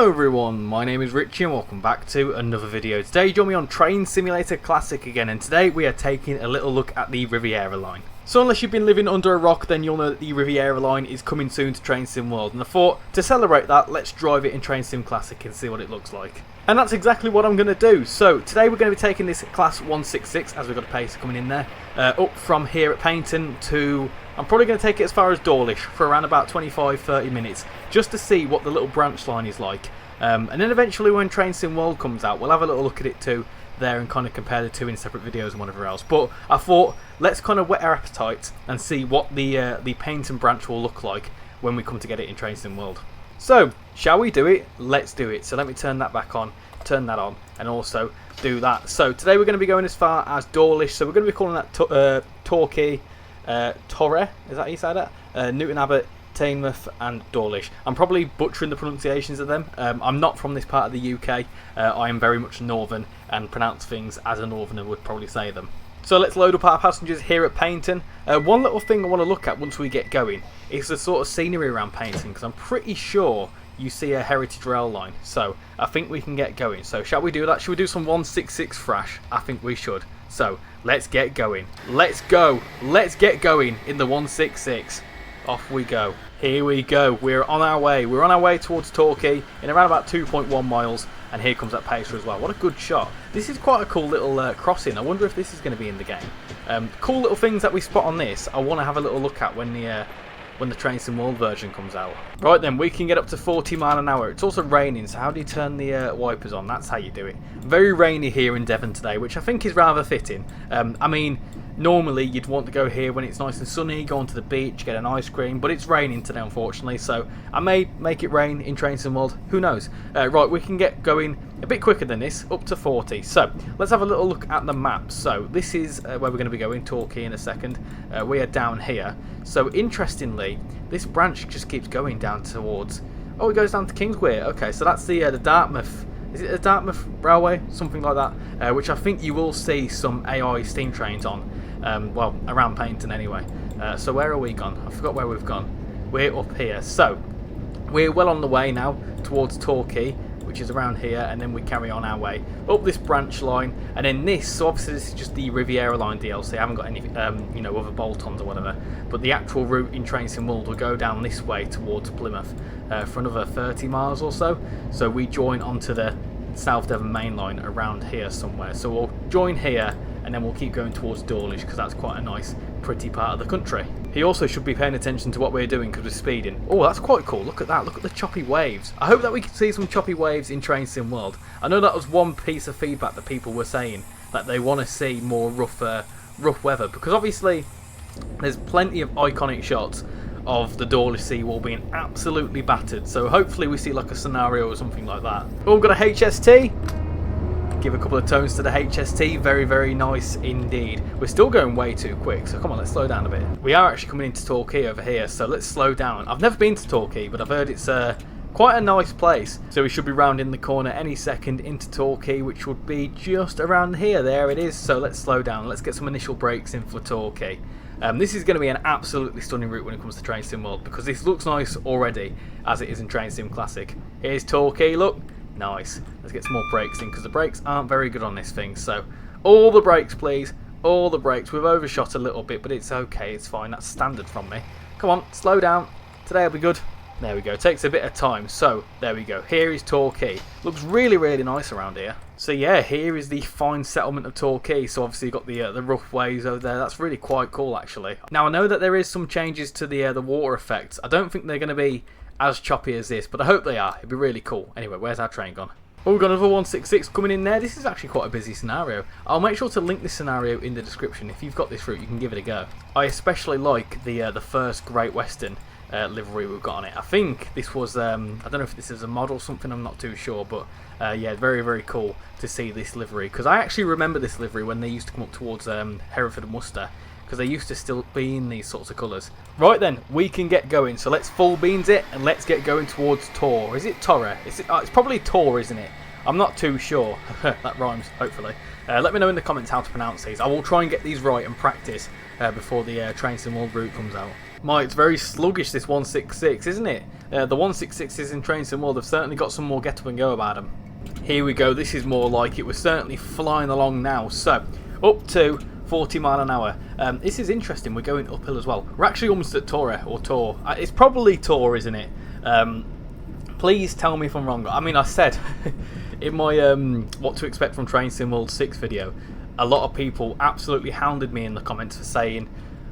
Hello everyone, my name is Richie and welcome back to another video. Today you join me on Train Simulator Classic again, and today we are taking a little look at the Riviera Line. So unless you've been living under a rock, then you'll know that the Riviera Line is coming soon to Train Sim World, and I thought to celebrate that, let's drive it in Train Sim Classic and see what it looks like. And that's exactly what I'm going to do. So today we're going to be taking this Class 166, as we've got a pacer coming in there, up from here at Paignton to... I'm probably going to take it as far as Dawlish for around about 25-30 minutes, just to see what the little branch line is like. And then eventually when Train Sim World comes out, we'll have a little look at it too there and kind of compare the two in separate videos and whatever else. But I thought, let's kind of whet our appetite and see what the Paignton branch will look like when we come to get it in Train Sim World. So, shall we do it? Let's do it. So let me turn that back on, turn that on, and also do that. So today we're going to be going as far as Dawlish, so we're going to be calling that Torquay, Torre, is that how you say that? Newton Abbot, Teignmouth and Dawlish. I'm probably butchering the pronunciations of them. I'm not from this part of the UK. I am very much northern and pronounce things as a northerner would probably say them. So let's load up our passengers here at Paignton. One little thing I want to look at once we get going is the sort of scenery around Paignton, because I'm pretty sure you see a heritage rail line. So I think we can get going. So shall we do that? Should we do some 166 thrash? I think we should. So let's get going. Let's go. Let's get going in the 166. Off we go. Here we go. We're on our way. We're on our way towards Torquay in around about 2.1 miles. And here comes that pacer as well. What a good shot. This is quite a cool little crossing. I wonder if this is going to be in the game. Cool little things that we spot on this, I want to have a little look at when the Train Sim World version comes out. Right then, we can get up to 40 miles an hour. It's also raining, so how do you turn the wipers on? That's how you do it. Very rainy here in Devon today, which I think is rather fitting. I mean, normally you'd want to go here when it's nice and sunny, go onto the beach, get an ice cream, but it's raining today unfortunately, so I may make it rain in Train Sim World, who knows. Right, we can get going a bit quicker than this, up to 40. So let's have a little look at the map. So this is where we're going to be going, Torquay in a second. We are down here. So interestingly, this branch just keeps going down towards... Oh, it goes down to Kingswear. Okay, so that's the Dartmouth... Is it the Dartmouth Railway? Something like that. Which I think you will see some AI steam trains on. Well, around Paignton anyway. So where are we gone? I forgot where we've gone. We're up here. So, we're well on the way now towards Torquay, which is around here, and then we carry on our way up this branch line, and then this, so obviously this is just the Riviera Line DLC. I haven't got any, you know, other bolt-ons or whatever, but the actual route in Train Sim World will go down this way towards Plymouth for another 30 miles or so. So we join onto the South Devon main line around here somewhere. So we'll join here, and then we'll keep going towards Dawlish, because that's quite a nice, pretty part of the country. He also should be paying attention to what we're doing because we're speeding. Oh, that's quite cool. Look at that. Look at the choppy waves. I hope that we can see some choppy waves in Train Sim World. I know that was one piece of feedback that people were saying, that they want to see more rough weather, because obviously there's plenty of iconic shots of the Dawlish seawall being absolutely battered. So hopefully we see like a scenario or something like that. Oh, we've got a HST. Give a couple of tones to the HST. Very, very nice indeed. We're still going way too quick, so come on, let's slow down a bit. We are actually coming into Torquay over here, so let's slow down. I've never been to Torquay, but I've heard it's quite a nice place. So we should be rounding the corner any second into Torquay, which would be just around here. There it is. So let's slow down. Let's get some initial brakes in for Torquay. This is going to be an absolutely stunning route when it comes to Train Sim World, because this looks nice already, as it is in Train Sim Classic. Here's Torquay, look. Nice. Let's get some more brakes in, because the brakes aren't very good on this thing. So all the brakes, please. All the brakes. We've overshot a little bit, but it's okay. It's fine. That's standard from me. Come on, slow down. Today will be good. There we go. Takes a bit of time. So there we go. Here is Torquay. Looks really, really nice around here. So yeah, here is the fine settlement of Torquay. So obviously you've got the rough waves over there. That's really quite cool, actually. Now I know that there is some changes to the water effects. I don't think they're going to be as choppy as this, but I hope they are. It'd be really cool. Anyway, where's our train gone? Oh, we've got another 166 coming in there. This is actually quite a busy scenario. I'll make sure to link this scenario in the description. If you've got this route, you can give it a go. I especially like the first Great Western livery we've got on it. I think this was, I don't know if this is a model or something, I'm not too sure, but yeah, very, very cool to see this livery, because I actually remember this livery when they used to come up towards Hereford and Worcester, because they used to still be in these sorts of colours. Right then, we can get going. So let's full beans it, and let's get going towards Tor. Is it Torre? It's probably Tor, isn't it? I'm not too sure. That rhymes, hopefully. Let me know in the comments how to pronounce these. I will try and get these right and practice before the Train Sim World route comes out. My, it's very sluggish, this 166, isn't it? The 166s in Train Sim World have certainly got some more get up and go about them. Here we go, this is more like it. We're certainly flying along now. So, up to 40 mile an hour. This is interesting, we're going uphill as well. We're actually almost at Torre, or Tor. It's probably Tor, isn't it? Please tell me if I'm wrong. I mean, I said in my what to expect from Train Sim World 6 video, a lot of people absolutely hounded me in the comments for saying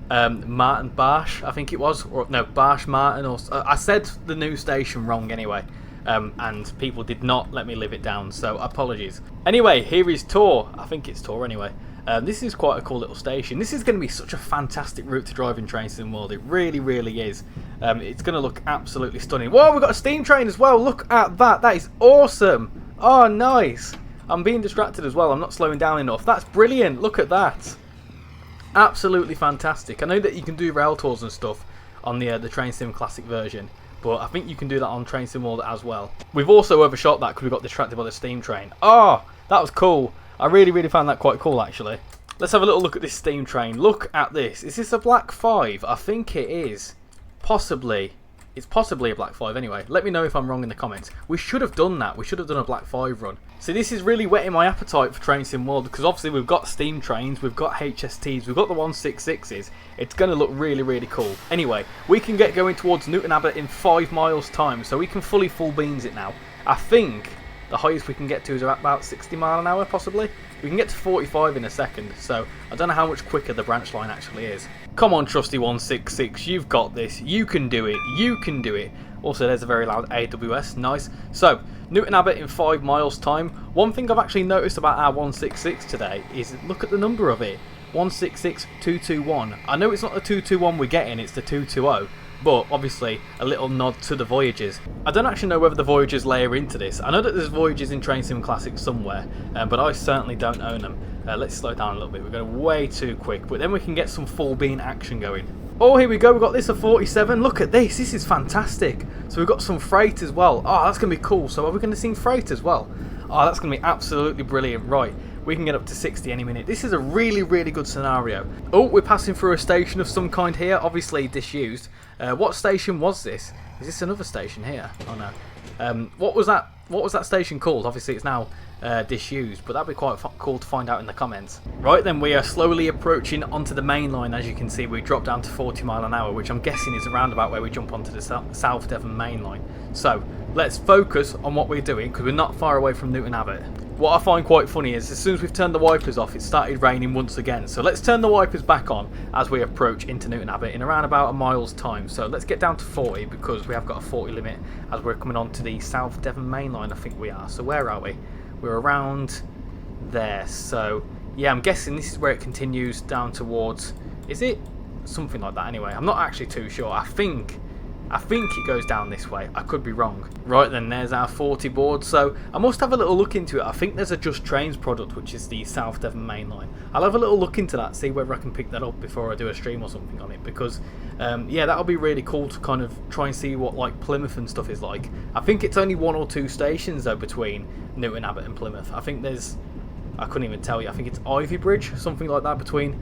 Martin Barsh, I think it was, or no, Barsh Martin, or I said the new station wrong anyway, and people did not let me live it down, so apologies. Anyway, here is Tor. I think it's Tor anyway. This is quite a cool little station. This is going to be such a fantastic route to drive in Train Sim World. It really, really is. It's going to look absolutely stunning. Whoa, we've got a steam train as well. Look at that. That is awesome. Oh, nice. I'm being distracted as well. I'm not slowing down enough. That's brilliant. Look at that. Absolutely fantastic. I know that you can do rail tours and stuff on the Train Sim Classic version, but I think you can do that on Train Sim World as well. We've also overshot that because we got distracted by the steam train. Oh, that was cool. I really, really found that quite cool, actually. Let's have a little look at this steam train. Look at this. Is this a Black 5? I think it is. Possibly. It's possibly a Black 5 anyway. Let me know if I'm wrong in the comments. We should have done that. We should have done a Black 5 run. So this is really whetting my appetite for Train Sim World, because obviously we've got steam trains, we've got HSTs, we've got the 166s. It's going to look really, really cool. Anyway, we can get going towards Newton Abbot in 5 miles time, so we can fully full beans it now. I think the highest we can get to is about 60 mile an hour, possibly. We can get to 45 in a second, so I don't know how much quicker the branch line actually is. Come on, trusty 166, you've got this. You can do it. You can do it. Also, there's a very loud AWS. Nice. So, Newton Abbot in 5 miles time. One thing I've actually noticed about our 166 today is look at the number of it. 166221. I know it's not the 221 we're getting, it's the 220. But obviously a little nod to the Voyages. I don't actually know whether the Voyages layer into this. I know that there's Voyages in Train Sim Classic somewhere, but I certainly don't own them. Let's slow down a little bit. We're going way too quick, but then we can get some full bean action going. Oh, here we go. We've got this at 47. Look at this. This is fantastic. So we've got some freight as well. Oh, that's going to be cool. So are we going to see freight as well? Oh, that's going to be absolutely brilliant. Right. We can get up to 60 any minute. This is a really, really good scenario. Oh, we're passing through a station of some kind here, obviously disused. What station was this? Is this another station here? Oh no. What was that station called? Obviously it's now disused, but that'd be quite cool to find out in the comments. Right then, we are slowly approaching onto the main line. As you can see, we dropped down to 40 mile an hour, which I'm guessing is around about where we jump onto the South Devon main line. So let's focus on what we're doing, because we're not far away from Newton Abbot. What I find quite funny is as soon as we've turned the wipers off, it started raining once again. So let's turn the wipers back on as we approach into Newton Abbot in around about a mile's time. So let's get down to 40, because we have got a 40 limit as we're coming on to the South Devon main line, I think we are. So where are we? We're around there. So yeah, I'm guessing this is where it continues down towards, is it? Something like that anyway. I'm not actually too sure. I think it goes down this way. I could be wrong. Right then, there's our 40 board. So I must have a little look into it. I think there's a Just Trains product, which is the South Devon main line. I'll have a little look into that, see whether I can pick that up before I do a stream or something on it, because yeah, that'll be really cool to kind of try and see what like Plymouth and stuff is like. I think it's only 1 or 2 stations though between Newton Abbot and Plymouth. I think there's, I couldn't even tell you. I think it's Ivy Bridge, something like that, between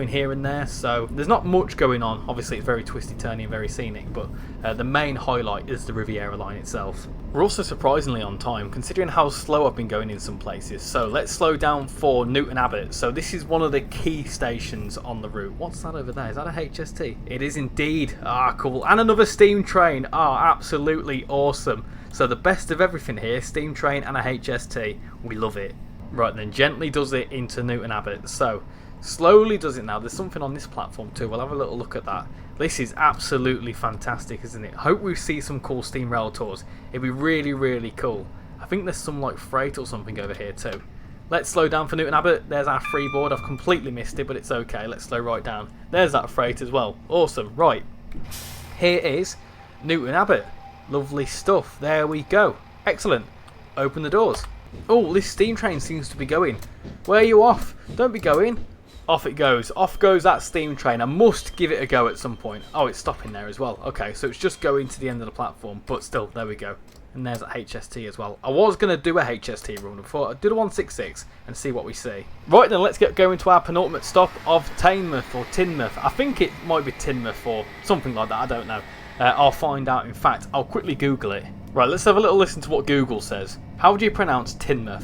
here and there. So there's not much going on. Obviously, it's very twisty, turny, and very scenic. But the main highlight is the Riviera Line itself. We're also surprisingly on time, considering how slow I've been going in some places. So let's slow down for Newton Abbot. So this is one of the key stations on the route. What's that over there? Is that a HST? It is indeed. Ah, cool. And another steam train. Ah, absolutely awesome. So the best of everything here: steam train and a HST. We love it. Right then, gently does it into Newton Abbot. So slowly does it now. There's something on this platform too. We'll have a little look at that. This is absolutely fantastic, isn't it? Hope we see some cool steam rail tours. It'd be really, really cool. I think there's some like freight or something over here too. Let's slow down for Newton Abbot. There's our freeboard. I've completely missed it, but it's okay. Let's slow right down. There's that freight as well. Awesome. Right. Here is Newton Abbot. Lovely stuff. There we go. Excellent. Open the doors. Oh, this steam train seems to be going. Where are you off? Don't be going. Off it goes. Off goes that steam train. I must give it a go at some point. Oh, it's stopping there as well. Okay, so it's just going to the end of the platform, but still, there we go. And there's that HST as well. I was going to do a HST run before. I'd do the 166 and see what we see. Right then, let's get going to our penultimate stop of Teignmouth or Teignmouth. I think it might be Teignmouth or something like that. I don't know. I'll find out. In fact, I'll quickly Google it. Right, let's have a little listen to what Google says. How do you pronounce Teignmouth?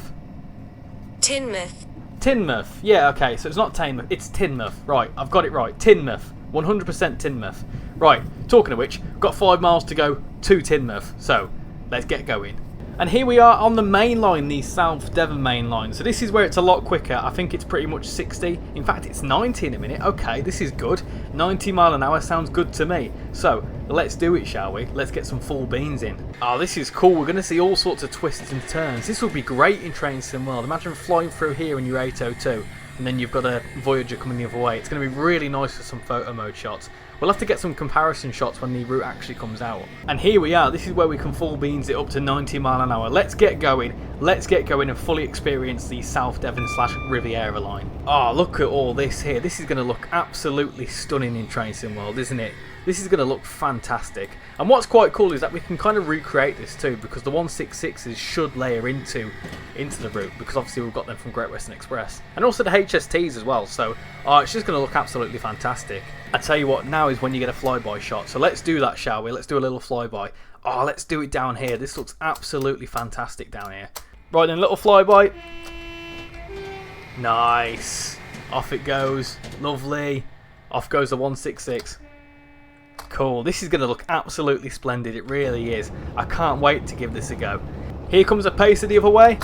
Teignmouth. Teignmouth. Yeah, okay. So it's not Teignmouth. It's Teignmouth. Right, I've got it right. Teignmouth. 100% Teignmouth. Right, talking of which, got 5 miles to go to Teignmouth. So, let's get going. And here we are on the main line, the South Devon main line. So this is where it's a lot quicker. I think it's pretty much 60. In fact, it's 90 in a minute. Okay, this is good. 90 mile an hour sounds good to me. So, let's do it, shall we? Let's get some full beans in. Oh, this is cool. We're going to see all sorts of twists and turns. This will be great in Train Sim World. Imagine flying through here in your 802. And then you've got a Voyager coming the other way. It's going to be really nice for some photo mode shots. We'll have to get some comparison shots when the route actually comes out. And here we are. This is where we can full beans it up to 90 mile an hour. Let's get going. Let's get going and fully experience the South Devon / Riviera Line. Oh, look at all this here. This is going to look absolutely stunning in Train Sim World, isn't it? This is going to look fantastic. And what's quite cool is that we can kind of recreate this too, because the 166s should layer into the route, because obviously we've got them from Great Western Express. And also the HSTs as well, so it's just going to look absolutely fantastic. I tell you what, now is when you get a flyby shot. So let's do that, shall we? Let's do a little flyby. Oh, let's do it down here. This looks absolutely fantastic down here. Right then, little flyby. Nice. Off it goes. Lovely. Off goes the 166. Cool. This is going to look absolutely splendid. It really is. I can't wait to give this a go. Here comes a pacer the other way.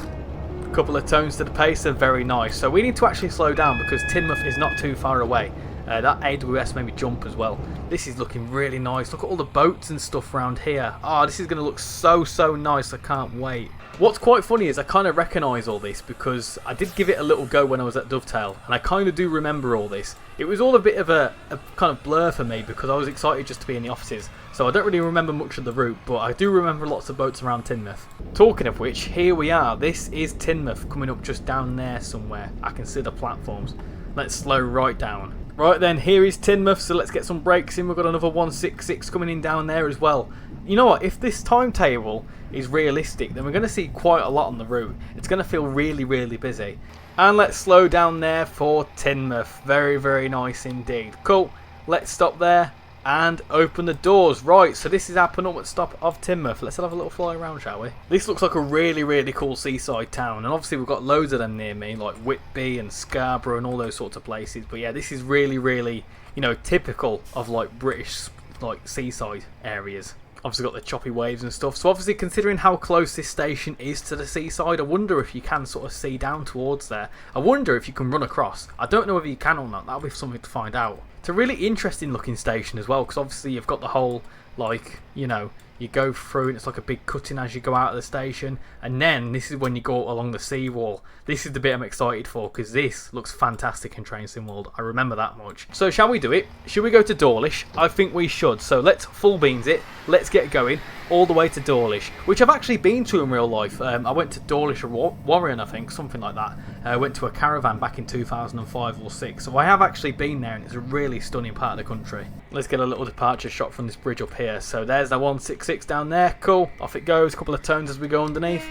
A couple of tones to the pacer. Very nice. So we need to actually slow down because Teignmouth is not too far away. That AWS made me jump as well. This is looking really nice. Look at all the boats and stuff around here. Oh, this is going to look so nice. I can't wait. What's quite funny is I kind of recognise all this because I did give it a little go when I was at Dovetail, and I kind of do remember all this. It was all a bit of a kind of blur for me because I was excited just to be in the offices, so I don't really remember much of the route, but I do remember lots of boats around Teignmouth. Talking of which, here we are. This is Teignmouth coming up just down there somewhere. I can see the platforms. Let's slow right down. Right then, here is Teignmouth, so let's get some brakes in. We've got another 166 coming in down there as well. You know what, if this timetable is realistic, then we're going to see quite a lot on the route. It's going to feel really busy. And let's slow down there for Teignmouth. Very nice indeed. Cool, let's stop there and open the doors. Right, so this is our penultimate stop of Teignmouth. Let's have a little fly around, shall we? This looks like a really cool seaside town, and obviously we've got loads of them near me, like Whitby and Scarborough and all those sorts of places. But yeah, this is really, you know, typical of like British like seaside areas. Obviously got the choppy waves and stuff. So obviously, considering how close this station is to the seaside, I wonder if you can sort of see down towards there. I wonder if you can run across. I don't know whether you can or not. That'll be something to find out. It's a really interesting looking station as well, because obviously you've got the whole, like, you know, you go through and it's like a big cutting as you go out of the station, and then this is when you go along the seawall. This is the bit I'm excited for because this looks fantastic in Train Sim World. I remember that much. So shall we do it? Should we go to Dawlish? I think we should. So let's full beans it. Let's get going all the way to Dawlish, which I've actually been to in real life. I went to Dawlish or Warren, I think, something like that. I went to a caravan back in 2005 or 6, so I have actually been there, and it's a really stunning part of the country. Let's get a little departure shot from this bridge up here. So there's the 166 down there. Cool. Off it goes. A couple of tones as we go underneath.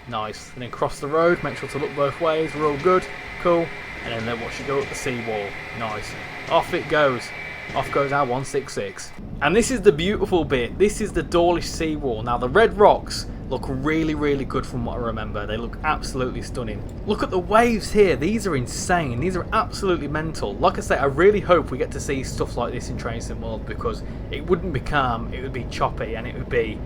Nice. And then cross the road. Make sure to look both ways. We're all good. Cool. And then watch you go up the seawall. Nice. Off it goes. Off goes our 166. And this is the beautiful bit. This is the Dawlish seawall. Now the red rocks look really good from what I remember. They look absolutely stunning. Look at the waves here. These are insane. These are absolutely mental. Like I say, I really hope we get to see stuff like this in Train Sim World, because it wouldn't be calm, it would be choppy, and it would be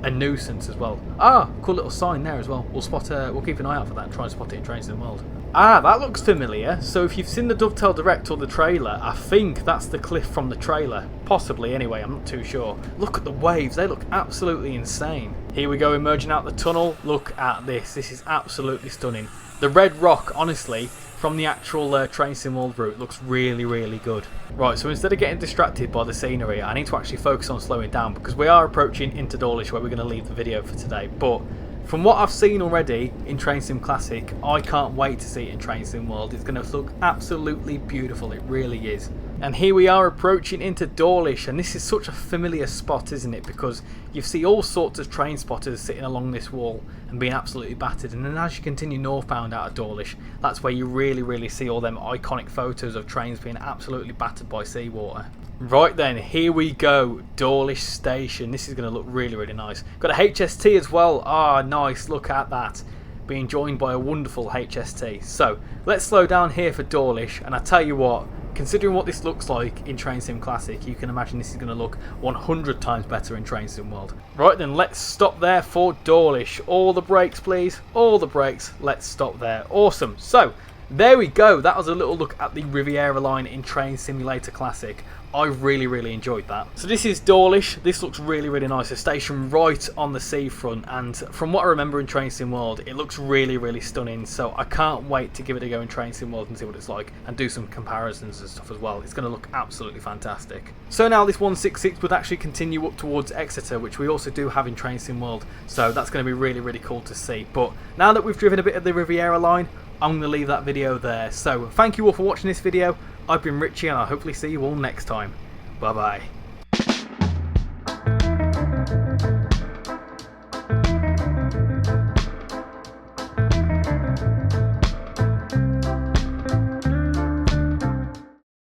a nuisance as well. Ah, cool little sign there as well. We'll keep an eye out for that and try and spot it in Train Sim World. Ah, that looks familiar. So if you've seen the Dovetail Direct or the trailer, I think that's the cliff from the trailer. Possibly anyway, I'm not too sure. Look at the waves, they look absolutely insane. Here we go, emerging out the tunnel. Look at this, this is absolutely stunning. The red rock, honestly, from the actual Train Sim World route looks really good. Right, so instead of getting distracted by the scenery, I need to actually focus on slowing down, because we are approaching into Dawlish, where we're going to leave the video for today. But From what I've seen already in Train Sim Classic, I can't wait to see it in Train Sim World. It's going to look absolutely beautiful, it really is. And here we are approaching into Dawlish, and this is such a familiar spot, isn't it? Because you see all sorts of train spotters sitting along this wall and being absolutely battered. And then as you continue northbound out of Dawlish, that's where you really see all them iconic photos of trains being absolutely battered by seawater. Right then, here we go, Dawlish Station. This is going to look really nice. Got a HST as well. Ah, nice, look at that. Being joined by a wonderful HST. So, let's slow down here for Dawlish, and I tell you what, considering what this looks like in Train Sim Classic, you can imagine this is going to look 100 times better in Train Sim World. Right then, let's stop there for Dawlish. All the brakes, please. All the brakes. Let's stop there. Awesome. So, there we go. That was a little look at the Riviera Line in Train Simulator Classic. I really enjoyed that. So this is Dawlish. This looks really nice. A station right on the seafront, and from what I remember in Train Sim World, it looks really stunning. So I can't wait to give it a go in Train Sim World and see what it's like, and do some comparisons and stuff as well. It's going to look absolutely fantastic. So now this 166 would actually continue up towards Exeter, which we also do have in Train Sim World. So that's going to be really cool to see. But now that we've driven a bit of the Riviera Line, I'm going to leave that video there. So thank you all for watching this video. I've been Richie, and I'll hopefully see you all next time. Bye bye.